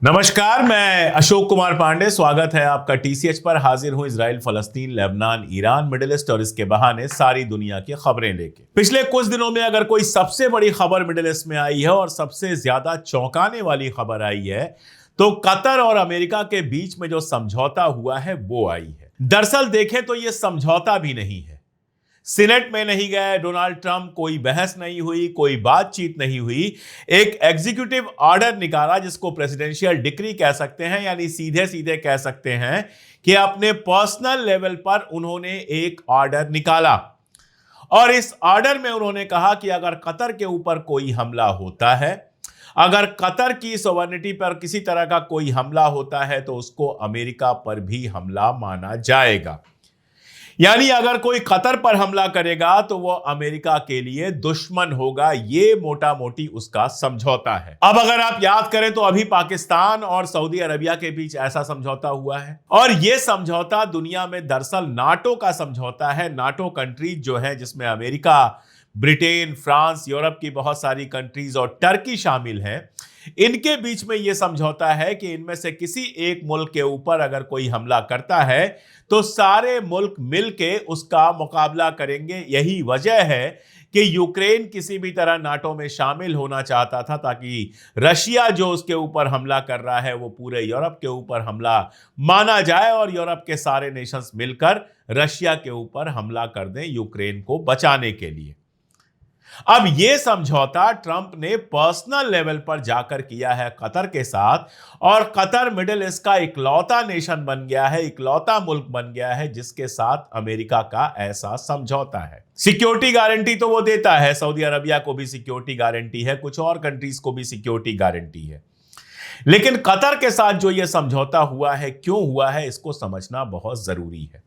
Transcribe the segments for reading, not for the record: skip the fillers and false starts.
नमस्कार, मैं अशोक कुमार पांडे। स्वागत है आपका टीसीएच पर। हाजिर हूं इजराइल, फलस्तीन, लेबनान, ईरान, मिडिल ईस्ट और इसके बहाने सारी दुनिया की खबरें लेके। पिछले कुछ दिनों में अगर कोई सबसे बड़ी खबर मिडिल ईस्ट में आई है और सबसे ज्यादा चौंकाने वाली खबर आई है तो कतर और अमेरिका के बीच में जो समझौता हुआ है वो आई है। दरअसल देखें तो ये समझौता भी नहीं है। सीनेट में नहीं गए डोनाल्ड ट्रंप, कोई बहस नहीं हुई, कोई बातचीत नहीं हुई। एक एग्जीक्यूटिव ऑर्डर निकाला जिसको प्रेसिडेंशियल डिक्री कह सकते हैं, यानी सीधे सीधे कह सकते हैं कि अपने पर्सनल लेवल पर उन्होंने एक ऑर्डर निकाला और इस ऑर्डर में उन्होंने कहा कि अगर कतर के ऊपर कोई हमला होता है, अगर कतर की सॉवरेनिटी पर किसी तरह का कोई हमला होता है तो उसको अमेरिका पर भी हमला माना जाएगा। यानी अगर कोई कतर पर हमला करेगा तो वो अमेरिका के लिए दुश्मन होगा। ये मोटा मोटी उसका समझौता है। अब अगर आप याद करें तो अभी पाकिस्तान और सऊदी अरबिया के बीच ऐसा समझौता हुआ है और ये समझौता दुनिया में दरअसल नाटो का समझौता है। नाटो कंट्रीज जो है जिसमें अमेरिका, ब्रिटेन, फ्रांस, यूरोप की बहुत सारी कंट्रीज और टर्की शामिल हैं, इनके बीच में यह समझौता है कि इनमें से किसी एक मुल्क के ऊपर अगर कोई हमला करता है तो सारे मुल्क मिलके उसका मुकाबला करेंगे। यही वजह है कि यूक्रेन किसी भी तरह नाटो में शामिल होना चाहता था ताकि रशिया जो उसके ऊपर हमला कर रहा है वो पूरे यूरोप के ऊपर हमला माना जाए और यूरोप के सारे नेशंस मिलकर रशिया के ऊपर हमला कर दें यूक्रेन को बचाने के लिए। अब यह समझौता ट्रंप ने पर्सनल लेवल पर जाकर किया है कतर के साथ और कतर मिडिल ईस्ट का इकलौता नेशन बन गया है, इकलौता मुल्क बन गया है जिसके साथ अमेरिका का ऐसा समझौता है। सिक्योरिटी गारंटी तो वो देता है, सऊदी अरबिया को भी सिक्योरिटी गारंटी है, कुछ और कंट्रीज को भी सिक्योरिटी गारंटी है, लेकिन कतर के साथ जो यह समझौता हुआ है, क्यों हुआ है, इसको समझना बहुत जरूरी है।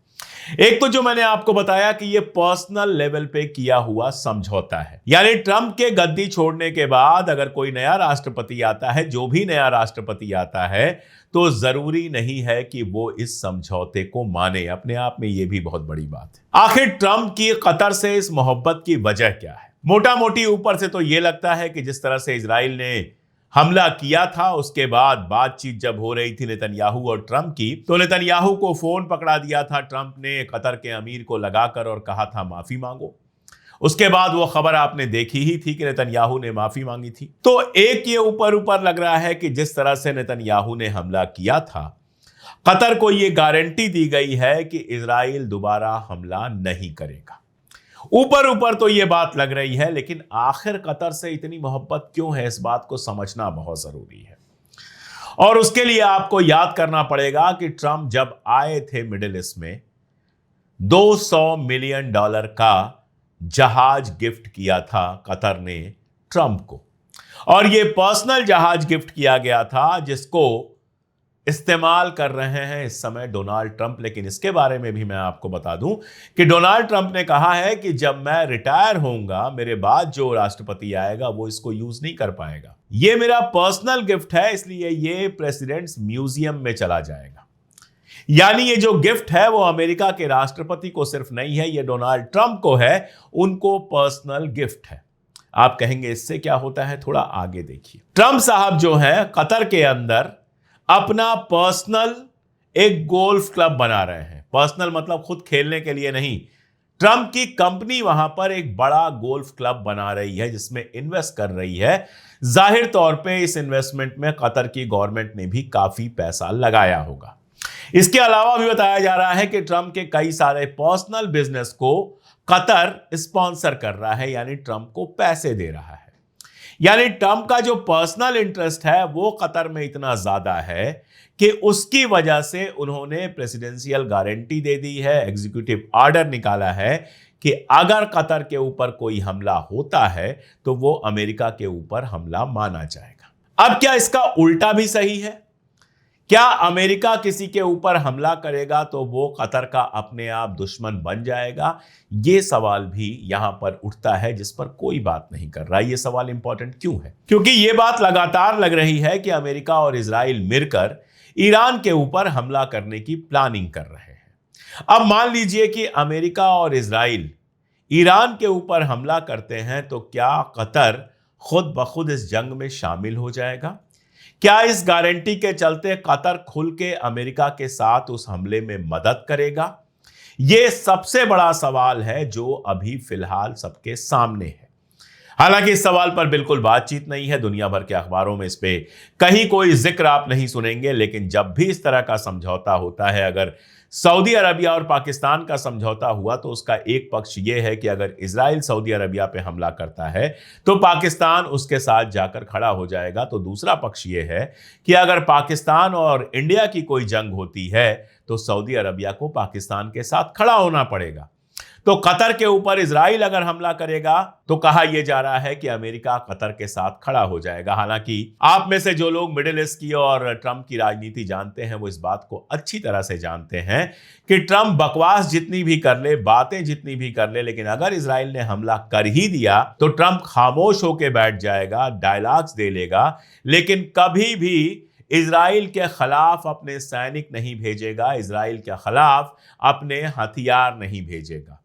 एक तो जो मैंने आपको बताया कि यह पर्सनल लेवल पे किया हुआ समझौता है, यानी ट्रंप के गद्दी छोड़ने के बाद अगर कोई नया राष्ट्रपति आता है, जो भी नया राष्ट्रपति आता है, तो जरूरी नहीं है कि वो इस समझौते को माने। अपने आप में यह भी बहुत बड़ी बात है। आखिर ट्रंप की कतर से इस मोहब्बत की वजह क्या है? मोटा मोटी ऊपर से तो यह लगता है कि जिस तरह से इजराइल ने हमला किया था उसके बाद बातचीत जब हो रही थी नेतन्याहू और ट्रंप की, तो नेतन्याहू को फोन पकड़ा दिया था ट्रंप ने कतर के अमीर को लगाकर और कहा था माफी मांगो। उसके बाद वो खबर आपने देखी ही थी कि नेतन्याहू ने माफी मांगी थी। तो एक ये ऊपर ऊपर लग रहा है कि जिस तरह से नेतन्याहू ने हमला किया था, कतर को ये गारंटी दी गई है कि इजराइल दोबारा हमला नहीं करेगा। ऊपर ऊपर तो यह बात लग रही है, लेकिन आखिर कतर से इतनी मोहब्बत क्यों है, इस बात को समझना बहुत जरूरी है। और उसके लिए आपको याद करना पड़ेगा कि ट्रंप जब आए थे मिडिल ईस्ट में, $200 मिलियन का जहाज गिफ्ट किया था कतर ने ट्रंप को, और यह पर्सनल जहाज गिफ्ट किया गया था जिसको इस्तेमाल कर रहे हैं इस समय डोनाल्ड ट्रंप। लेकिन इसके बारे में भी मैं आपको बता दूं कि डोनाल्ड ट्रंप ने कहा है कि जब मैं रिटायर होऊंगा, मेरे बाद जो राष्ट्रपति आएगा वो इसको यूज नहीं कर पाएगा। ये मेरा पर्सनल गिफ्ट है, इसलिए ये प्रेसिडेंट्स म्यूजियम में चला जाएगा। यानी ये जो गिफ्ट है वो अमेरिका के राष्ट्रपति को सिर्फ नहीं है, ये डोनाल्ड ट्रंप को है, उनको पर्सनल गिफ्ट है। आप कहेंगे इससे क्या होता है, थोड़ा आगे देखिए। ट्रंप साहब जो है कतर के अंदर अपना पर्सनल एक गोल्फ क्लब बना रहे हैं। पर्सनल मतलब खुद खेलने के लिए नहीं, ट्रंप की कंपनी वहां पर एक बड़ा गोल्फ क्लब बना रही है जिसमें इन्वेस्ट कर रही है। जाहिर तौर पे इस इन्वेस्टमेंट में कतर की गवर्नमेंट ने भी काफी पैसा लगाया होगा। इसके अलावा भी बताया जा रहा है कि ट्रंप के कई सारे पर्सनल बिजनेस को कतर स्पॉन्सर कर रहा है, यानी ट्रंप को पैसे दे रहा है। यानी ट्रंप का जो पर्सनल इंटरेस्ट है वो कतर में इतना ज्यादा है कि उसकी वजह से उन्होंने प्रेसिडेंशियल गारंटी दे दी है, एग्जीक्यूटिव ऑर्डर निकाला है कि अगर कतर के ऊपर कोई हमला होता है तो वो अमेरिका के ऊपर हमला माना जाएगा। अब क्या इसका उल्टा भी सही है? क्या अमेरिका किसी के ऊपर हमला करेगा तो वो कतर का अपने आप दुश्मन बन जाएगा? ये सवाल भी यहां पर उठता है जिस पर कोई बात नहीं कर रहा। ये सवाल इंपॉर्टेंट क्यों है? क्योंकि ये बात लगातार लग रही है कि अमेरिका और इजराइल मिलकर ईरान के ऊपर हमला करने की प्लानिंग कर रहे हैं। अब मान लीजिए कि अमेरिका और इजराइल ईरान के ऊपर हमला करते हैं तो क्या कतर खुद ब खुद इस जंग में शामिल हो जाएगा? क्या इस गारंटी के चलते कतर खुल के अमेरिका के साथ उस हमले में मदद करेगा? यह सबसे बड़ा सवाल है जो अभी फिलहाल सबके सामने है। हालांकि इस सवाल पर बिल्कुल बातचीत नहीं है, दुनिया भर के अखबारों में इस पे कहीं कोई जिक्र आप नहीं सुनेंगे। लेकिन जब भी इस तरह का समझौता होता है, अगर सऊदी अरबिया और पाकिस्तान का समझौता हुआ, तो उसका एक पक्ष यह है कि अगर इजराइल सऊदी अरबिया पे हमला करता है तो पाकिस्तान उसके साथ जाकर खड़ा हो जाएगा। तो दूसरा पक्ष यह है कि अगर पाकिस्तान और इंडिया की कोई जंग होती है तो सऊदी अरबिया को पाकिस्तान के साथ खड़ा होना पड़ेगा। तो कतर के ऊपर इजराइल अगर हमला करेगा तो कहा यह जा रहा है कि अमेरिका कतर के साथ खड़ा हो जाएगा। हालांकि आप में से जो लोग मिडिल ईस्ट की और ट्रंप की राजनीति जानते हैं वो इस बात को अच्छी तरह से जानते हैं कि ट्रंप बकवास जितनी भी कर ले, बातें जितनी भी कर ले, लेकिन अगर इजराइल ने हमला कर ही दिया तो ट्रंप खामोश होकर बैठ जाएगा, डायलॉग्स दे लेगा, लेकिन कभी भी इजराइल के खिलाफ अपने सैनिक नहीं भेजेगा, इजराइल के खिलाफ अपने हथियार नहीं भेजेगा।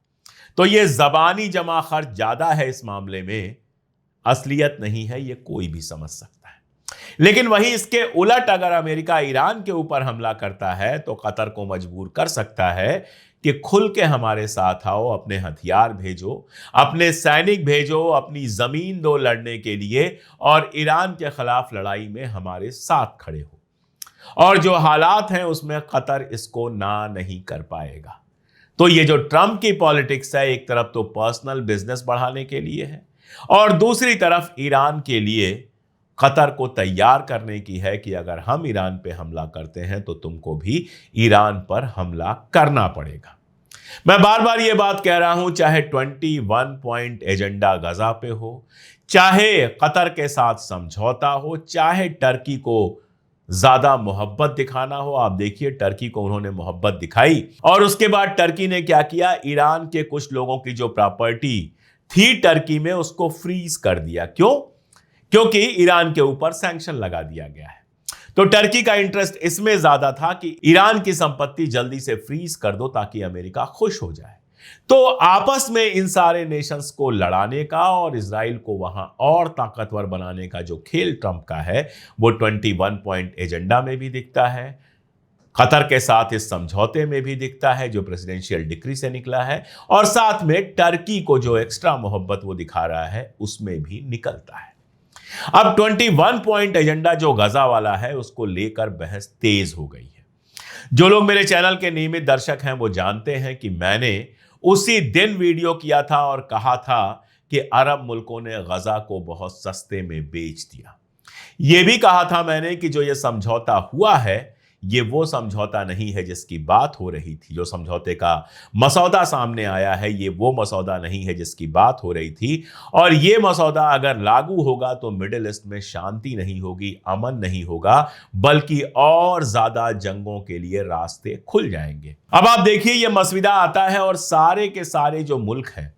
तो ये जबानी जमा खर्च ज्यादा है इस मामले में, असलियत नहीं है, ये कोई भी समझ सकता है। लेकिन वहीं इसके उलट अगर अमेरिका ईरान के ऊपर हमला करता है तो कतर को मजबूर कर सकता है कि खुल के हमारे साथ आओ, अपने हथियार भेजो, अपने सैनिक भेजो, अपनी जमीन दो लड़ने के लिए और ईरान के खिलाफ लड़ाई में हमारे साथ खड़े हो। और जो हालात हैं उसमें कतर इसको ना नहीं कर पाएगा। तो ये जो ट्रंप की पॉलिटिक्स है, एक तरफ तो पर्सनल बिजनेस बढ़ाने के लिए है और दूसरी तरफ ईरान के लिए कतर को तैयार करने की है कि अगर हम ईरान पे हमला करते हैं तो तुमको भी ईरान पर हमला करना पड़ेगा। मैं बार बार ये बात कह रहा हूं, चाहे 21 पॉइंट एजेंडा गजा पे हो, चाहे कतर के साथ समझौता हो, चाहे टर्की को ज्यादा मोहब्बत दिखाना हो। आप देखिए टर्की को उन्होंने मोहब्बत दिखाई और उसके बाद टर्की ने क्या किया, ईरान के कुछ लोगों की जो प्रॉपर्टी थी टर्की में उसको फ्रीज कर दिया। क्यों? क्योंकि ईरान के ऊपर सैंक्शन लगा दिया गया है। तो टर्की का इंटरेस्ट इसमें ज्यादा था कि ईरान की संपत्ति जल्दी से फ्रीज कर दो ताकि अमेरिका खुश हो जाए। तो आपस में इन सारे नेशंस को लड़ाने का और इजराइल को वहां और ताकतवर बनाने का जो खेल ट्रंप का है वो 21 पॉइंट एजेंडा में भी दिखता है, कतर के साथ इस समझौते में भी दिखता है जो प्रेसिडेंशियल डिक्री से निकला है, और साथ में टर्की को जो एक्स्ट्रा मोहब्बत वो दिखा रहा है उसमें भी निकलता है। अब 21 पॉइंट एजेंडा जो गजा वाला है उसको लेकर बहस तेज हो गई है। जो लोग मेरे चैनल के नियमित दर्शक हैं वो जानते हैं कि मैंने उसी दिन वीडियो किया था और कहा था कि अरब मुल्कों ने गजा को बहुत सस्ते में बेच दिया। यह भी कहा था मैंने कि जो यह समझौता हुआ है ये वो समझौता नहीं है जिसकी बात हो रही थी। जो समझौते का मसौदा सामने आया है ये वो मसौदा नहीं है जिसकी बात हो रही थी, और ये मसौदा अगर लागू होगा तो मिडिल ईस्ट में शांति नहीं होगी, अमन नहीं होगा, बल्कि और ज्यादा जंगों के लिए रास्ते खुल जाएंगे। अब आप देखिए ये मसविदा आता है और सारे के सारे जो मुल्क हैं,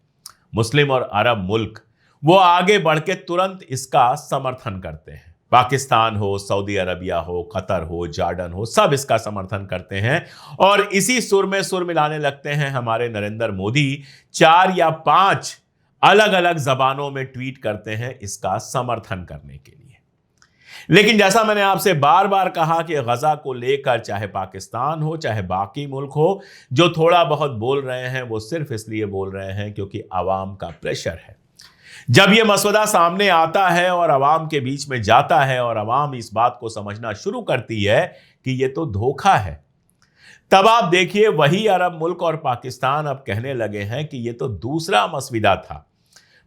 मुस्लिम और अरब मुल्क, वो आगे बढ़ के तुरंत इसका समर्थन करते हैं। पाकिस्तान हो, सऊदी अरबिया हो, कतर हो, जॉर्डन हो, सब इसका समर्थन करते हैं और इसी सुर में सुर मिलाने लगते हैं हमारे नरेंद्र मोदी। 4 या 5 अलग अलग जबानों में ट्वीट करते हैं इसका समर्थन करने के लिए। लेकिन जैसा मैंने आपसे बार बार कहा कि गजा को लेकर चाहे पाकिस्तान हो चाहे बाकी मुल्क हो, जो थोड़ा बहुत बोल रहे हैं वो सिर्फ इसलिए बोल रहे हैं क्योंकि आवाम का प्रेशर है। जब यह मसवदा सामने आता है और अवाम के बीच में जाता है और अवाम इस बात को समझना शुरू करती है कि यह तो धोखा है, तब आप देखिए वही अरब मुल्क और पाकिस्तान अब कहने लगे हैं कि यह तो दूसरा मसविदा था।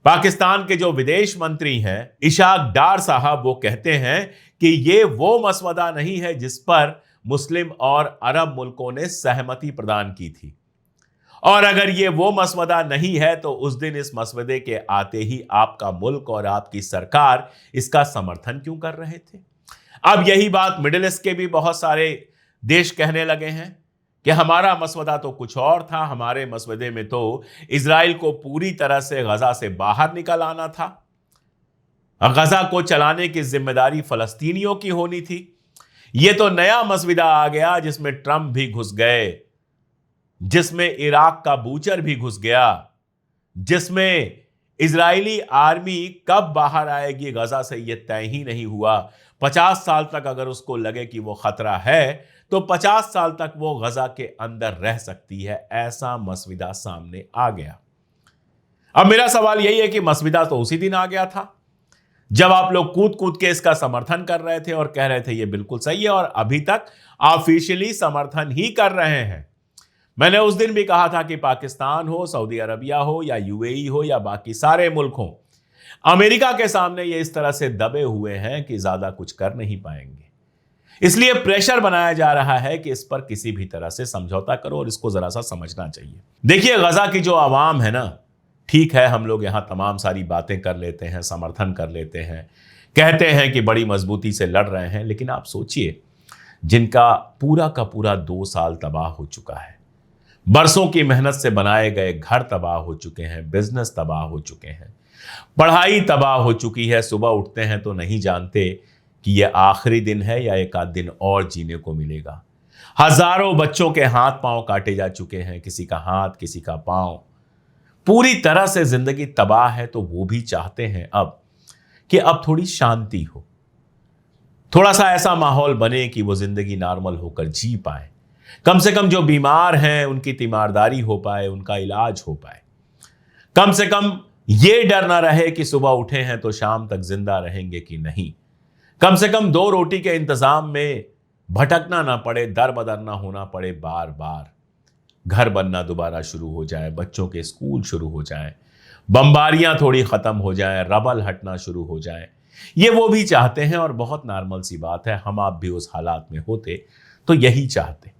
पाकिस्तान के जो विदेश मंत्री हैं इशाक डार साहब, वो कहते हैं कि यह वो मसवदा नहीं है जिस पर मुस्लिम और अरब मुल्कों ने सहमति प्रदान की थी, और अगर ये वो मसवदा नहीं है तो उस दिन इस मसवदे के आते ही आपका मुल्क और आपकी सरकार इसका समर्थन क्यों कर रहे थे। अब यही बात मिडिल ईस्ट के भी बहुत सारे देश कहने लगे हैं कि हमारा मसवदा तो कुछ और था, हमारे मसवदे में तो इजराइल को पूरी तरह से गजा से बाहर निकल आना था, गजा को चलाने की जिम्मेदारी फलस्तीनियों की होनी थी। यह तो नया मसवदा आ गया जिसमें ट्रंप भी घुस गए, जिसमें इराक का बूचर भी घुस गया, जिसमें इजरायली आर्मी कब बाहर आएगी गजा से यह तय ही नहीं हुआ। 50 साल तक अगर उसको लगे कि वो खतरा है तो 50 साल तक वो गजा के अंदर रह सकती है। ऐसा मसविदा सामने आ गया। अब मेरा सवाल यही है कि मसविदा तो उसी दिन आ गया था जब आप लोग कूद कूद के इसका समर्थन कर रहे थे और कह रहे थे ये बिल्कुल सही है, और अभी तक ऑफिशियली समर्थन ही कर रहे हैं। मैंने उस दिन भी कहा था कि पाकिस्तान हो, सऊदी अरबिया हो या यूएई हो या बाकी सारे मुल्क हो, अमेरिका के सामने ये इस तरह से दबे हुए हैं कि ज्यादा कुछ कर नहीं पाएंगे। इसलिए प्रेशर बनाया जा रहा है कि इस पर किसी भी तरह से समझौता करो और इसको जरा सा समझना चाहिए। देखिए, गजा की जो आवाम है ना, ठीक है, हम लोग यहां तमाम सारी बातें कर लेते हैं, समर्थन कर लेते हैं, कहते हैं कि बड़ी मजबूती से लड़ रहे हैं, लेकिन आप सोचिए, जिनका पूरा का पूरा 2 साल तबाह हो चुका है, बरसों की मेहनत से बनाए गए घर तबाह हो चुके हैं, बिजनेस तबाह हो चुके हैं, पढ़ाई तबाह हो चुकी है, सुबह उठते हैं तो नहीं जानते कि यह आखिरी दिन है या एक आध दिन और जीने को मिलेगा। हजारों बच्चों के हाथ पांव काटे जा चुके हैं, किसी का हाथ, किसी का पांव, पूरी तरह से जिंदगी तबाह है। तो वो भी चाहते हैं अब कि अब थोड़ी शांति हो, थोड़ा सा ऐसा माहौल बने कि वो जिंदगी नॉर्मल होकर जी पाए, कम से कम जो बीमार हैं उनकी तीमारदारी हो पाए, उनका इलाज हो पाए, कम से कम ये डर ना रहे कि सुबह उठे हैं तो शाम तक जिंदा रहेंगे कि नहीं, कम से कम 2 रोटी के इंतजाम में भटकना ना पड़े, दर बदर ना होना पड़े बार बार, घर बनना दोबारा शुरू हो जाए, बच्चों के स्कूल शुरू हो जाए, बमबारियां थोड़ी खत्म हो जाए, रबल हटना शुरू हो जाए। ये वो भी चाहते हैं और बहुत नॉर्मल सी बात है, हम आप भी उस हालात में होते तो यही चाहते।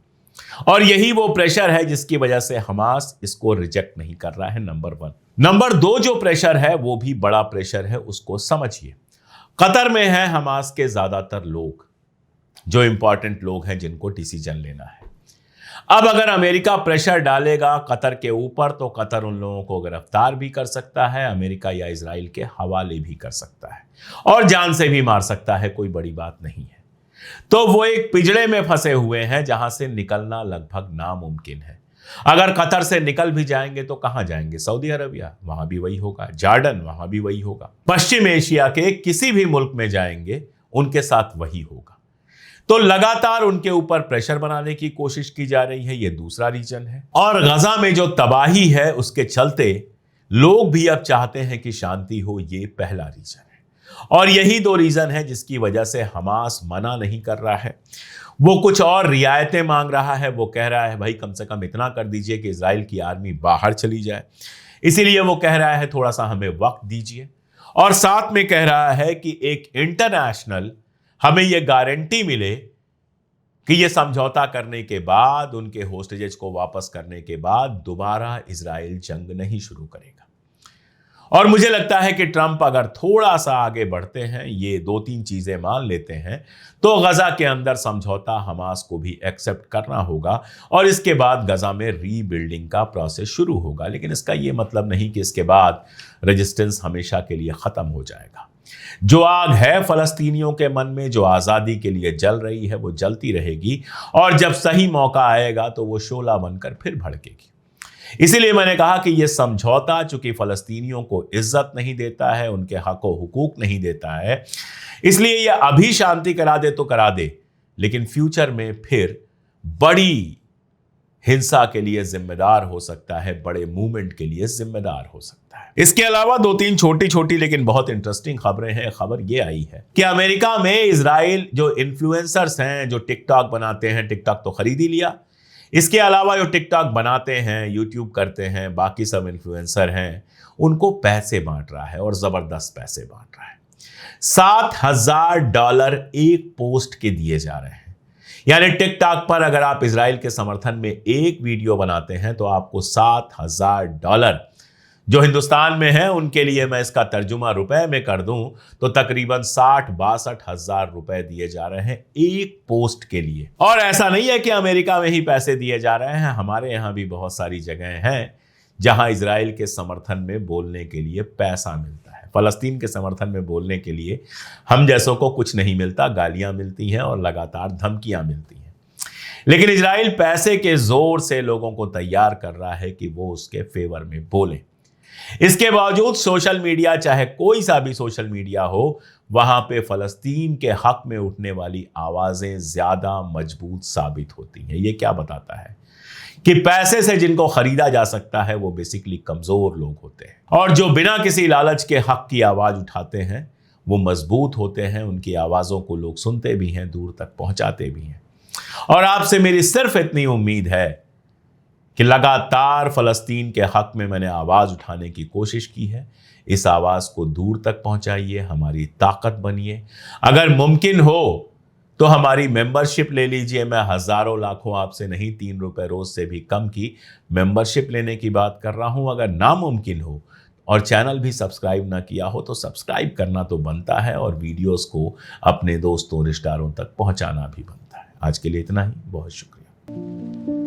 और यही वो प्रेशर है जिसकी वजह से हमास इसको रिजेक्ट नहीं कर रहा है, नंबर 1। नंबर 2 जो प्रेशर है वो भी बड़ा प्रेशर है, उसको समझिए। कतर में है हमास के ज्यादातर लोग, जो इंपॉर्टेंट लोग हैं जिनको डिसीजन लेना है। अब अगर अमेरिका प्रेशर डालेगा कतर के ऊपर तो कतर उन लोगों को गिरफ्तार भी कर सकता है, अमेरिका या इजराइल के हवाले भी कर सकता है और जान से भी मार सकता है, कोई बड़ी बात नहीं है। तो वो एक पिंजड़े में फंसे हुए हैं जहां से निकलना लगभग नामुमकिन है। अगर कतर से निकल भी जाएंगे तो कहां जाएंगे? सऊदी अरबिया, वहां भी वही होगा, जॉर्डन, वहां भी वही होगा, पश्चिम एशिया के किसी भी मुल्क में जाएंगे उनके साथ वही होगा। तो लगातार उनके ऊपर प्रेशर बनाने की कोशिश की जा रही है, ये दूसरा रीजन है। और गजा में जो तबाही है उसके चलते लोग भी अब चाहते हैं कि शांति हो, ये पहला रीजन है। और यही 2 रीजन है जिसकी वजह से हमास मना नहीं कर रहा है, वो कुछ और रियायतें मांग रहा है। वो कह रहा है भाई कम से कम इतना कर दीजिए कि इजराइल की आर्मी बाहर चली जाए, इसीलिए वो कह रहा है थोड़ा सा हमें वक्त दीजिए। और साथ में कह रहा है कि एक इंटरनेशनल हमें यह गारंटी मिले कि यह समझौता करने के बाद, उनके होस्टेजेस को वापस करने के बाद दोबारा इजराइल जंग नहीं शुरू करेगा। और मुझे लगता है कि ट्रंप अगर थोड़ा सा आगे बढ़ते हैं, ये 2-3 चीजें मान लेते हैं, तो गजा के अंदर समझौता हमास को भी एक्सेप्ट करना होगा और इसके बाद गजा में रीबिल्डिंग का प्रोसेस शुरू होगा। लेकिन इसका यह मतलब नहीं कि इसके बाद रेजिस्टेंस हमेशा के लिए खत्म हो जाएगा। जो आग है फलस्तीनियों के मन में, जो आजादी के लिए जल रही है, वो जलती रहेगी और जब सही मौका आएगा तो वो शोला बनकर फिर भड़केगी। इसीलिए मैंने कहा कि यह समझौता चूंकि फलस्तीनियों को इज्जत नहीं देता है, उनके हक व हुकूक नहीं देता है, इसलिए यह अभी शांति करा दे तो करा दे, लेकिन फ्यूचर में फिर बड़ी हिंसा के लिए जिम्मेदार हो सकता है, बड़े मूवमेंट के लिए जिम्मेदार हो सकता है। इसके अलावा 2-3 छोटी छोटी लेकिन बहुत इंटरेस्टिंग खबरें हैं। खबर यह आई है कि अमेरिका में इजराइल जो इन्फ्लुएंसर्स हैं, जो टिकटॉक बनाते हैं, टिकटॉक तो खरीद ही लिया, इसके अलावा जो टिकटॉक बनाते हैं, यूट्यूब करते हैं, बाकी सब इन्फ्लुएंसर हैं, उनको पैसे बांट रहा है और जबरदस्त पैसे बांट रहा है। $7,000 एक पोस्ट के दिए जा रहे हैं। यानी टिकटॉक पर अगर आप इजराइल के समर्थन में एक वीडियो बनाते हैं तो आपको $7,000, जो हिंदुस्तान में है उनके लिए मैं इसका तर्जुमा रुपए में कर दूं तो तकरीबन 60-62 हजार रुपए दिए जा रहे हैं एक पोस्ट के लिए। और ऐसा नहीं है कि अमेरिका में ही पैसे दिए जा रहे हैं, हमारे यहां भी बहुत सारी जगहें हैं जहां इजराइल के समर्थन में बोलने के लिए पैसा मिलता है। फलस्तीन के समर्थन में बोलने के लिए हम जैसों को कुछ नहीं मिलता, गालियां मिलती हैं और लगातार धमकियां मिलती हैं। लेकिन इजराइल पैसे के जोर से लोगों को तैयार कर रहा है कि वो उसके फेवर में बोले। इसके बावजूद सोशल मीडिया, चाहे कोई सा भी सोशल मीडिया हो, वहां पे फलस्तीन के हक में उठने वाली आवाजें ज्यादा मजबूत साबित होती हैं। ये क्या बताता है कि पैसे से जिनको खरीदा जा सकता है वो बेसिकली कमजोर लोग होते हैं, और जो बिना किसी लालच के हक की आवाज उठाते हैं वो मजबूत होते हैं। उनकी आवाजों को लोग सुनते भी हैं, दूर तक पहुंचाते भी हैं। और आपसे मेरी सिर्फ इतनी उम्मीद है कि लगातार फलस्तीन के हक में मैंने आवाज उठाने की कोशिश की है। इस आवाज को दूर तक पहुंचाइए, हमारी ताकत बनिए। अगर मुमकिन हो तो हमारी मेंबरशिप ले लीजिए। मैं हजारों लाखों आपसे नहीं, 3 रुपए रोज से भी कम की मेंबरशिप लेने की बात कर रहा हूं। अगर नामुमकिन हो और चैनल भी सब्सक्राइब ना किया हो तो सब्सक्राइब करना तो बनता है, और वीडियोस को अपने दोस्तों रिश्तेदारों तक पहुंचाना भी बनता है। आज के लिए इतना ही, बहुत शुक्रिया।